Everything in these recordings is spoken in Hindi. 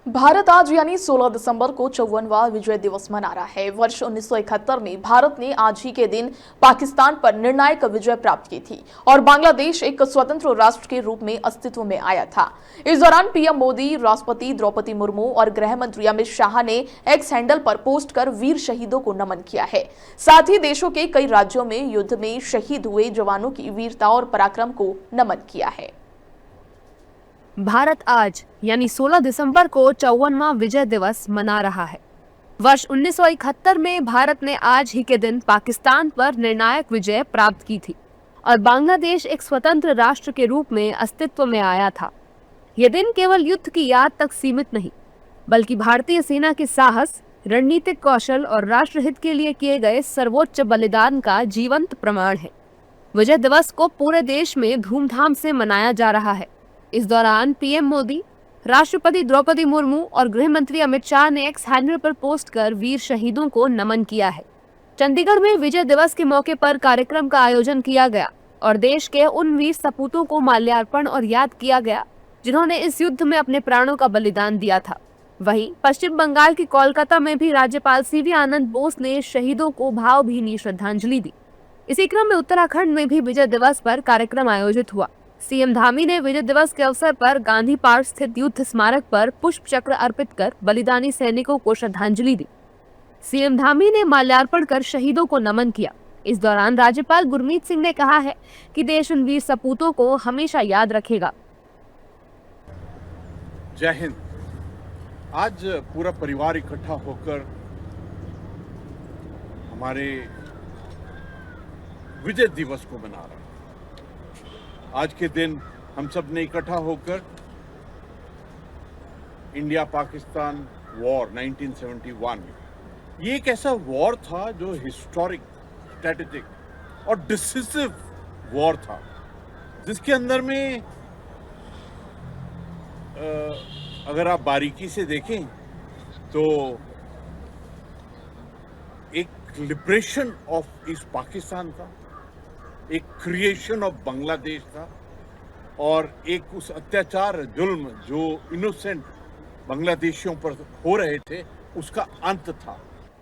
भारत आज यानी 16 दिसंबर को 54वां विजय दिवस मना रहा है। वर्ष 1971 में भारत ने आज ही के दिन पाकिस्तान पर निर्णायक विजय प्राप्त की थी और बांग्लादेश एक स्वतंत्र राष्ट्र के रूप में अस्तित्व में आया था। इस दौरान पीएम मोदी, राष्ट्रपति द्रौपदी मुर्मू और गृह मंत्री अमित शाह ने एक्स हैंडल पर पोस्ट कर वीर शहीदों को नमन किया है। साथ ही देशों के कई राज्यों में युद्ध में शहीद हुए जवानों की वीरता और पराक्रम को नमन किया है। भारत आज यानी 16 दिसंबर को 54वां विजय दिवस मना रहा है। वर्ष 1971 में भारत ने आज ही के दिन पाकिस्तान पर निर्णायक विजय प्राप्त की थी और बांग्लादेश एक स्वतंत्र राष्ट्र के रूप में अस्तित्व में आया था। यह दिन केवल युद्ध की याद तक सीमित नहीं, बल्कि भारतीय सेना के साहस, रणनीतिक कौशल और राष्ट्रहित के लिए किए गए सर्वोच्च बलिदान का जीवंत प्रमाण है। विजय दिवस को पूरे देश में धूमधाम से मनाया जा रहा है। इस दौरान पीएम मोदी, राष्ट्रपति द्रौपदी मुर्मू और गृह मंत्री अमित शाह ने एक्स हैंडल पर पोस्ट कर वीर शहीदों को नमन किया है। चंडीगढ़ में विजय दिवस के मौके पर कार्यक्रम का आयोजन किया गया और देश के उन वीर सपूतों को माल्यार्पण और याद किया गया जिन्होंने इस युद्ध में अपने प्राणों का बलिदान दिया था। वहीं पश्चिम बंगाल के कोलकाता में भी राज्यपाल सीवी आनंद बोस ने शहीदों को भावभीनी श्रद्धांजलि दी। इसी क्रम में उत्तराखंड में भी विजय दिवस पर कार्यक्रम आयोजित हुआ। सीएम धामी ने विजय दिवस के अवसर पर गांधी पार्क स्थित युद्ध स्मारक पर पुष्प चक्र अर्पित कर बलिदानी सैनिकों को श्रद्धांजलि दी। सीएम धामी ने माल्यार्पण कर शहीदों को नमन किया। इस दौरान राज्यपाल गुरमीत सिंह ने कहा है कि देश उन वीर सपूतों को हमेशा याद रखेगा। जय हिंद। आज पूरा परिवार इकट्ठा होकर हमारे विजय दिवस को मना रहा है। आज के दिन हम सब ने इकट्ठा होकर इंडिया पाकिस्तान वॉर 1971, ये एक ऐसा वॉर था जो हिस्टोरिक, स्ट्रेटेजिक और डिसिसिव वॉर था, जिसके अंदर में अगर आप बारीकी से देखें तो एक लिबरेशन ऑफ ईस्ट पाकिस्तान था, एक क्रिएशन ऑफ बांग्लादेश था और एक उस अत्याचार, जुल्म जो इनोसेंट बांग्लादेशियों पर हो रहे थे, उसका अंत था।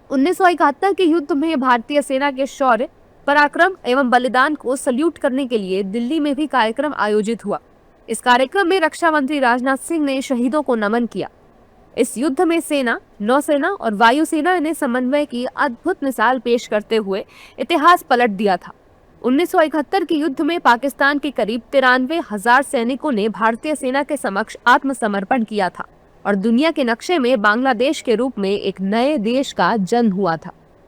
1971 के युद्ध में भारतीय सेना के शौर्य, पराक्रम एवं बलिदान को सल्यूट करने के लिए दिल्ली में भी कार्यक्रम आयोजित हुआ। इस कार्यक्रम में रक्षा मंत्री राजनाथ सिंह ने शहीदों को नमन किया। इस युद्ध में सेना, नौसेना और वायुसेना ने समन्वय की अद्भुत मिसाल पेश करते हुए इतिहास पलट दिया था। 1971 के युद्ध में पाकिस्तान के करीब 93,000 सैनिकों ने भारतीय सेना के समक्ष आत्मसमर्पण किया था और दुनिया के नक्शे में बांग्लादेश के रूप में एक नए देश का जन्म हुआ था।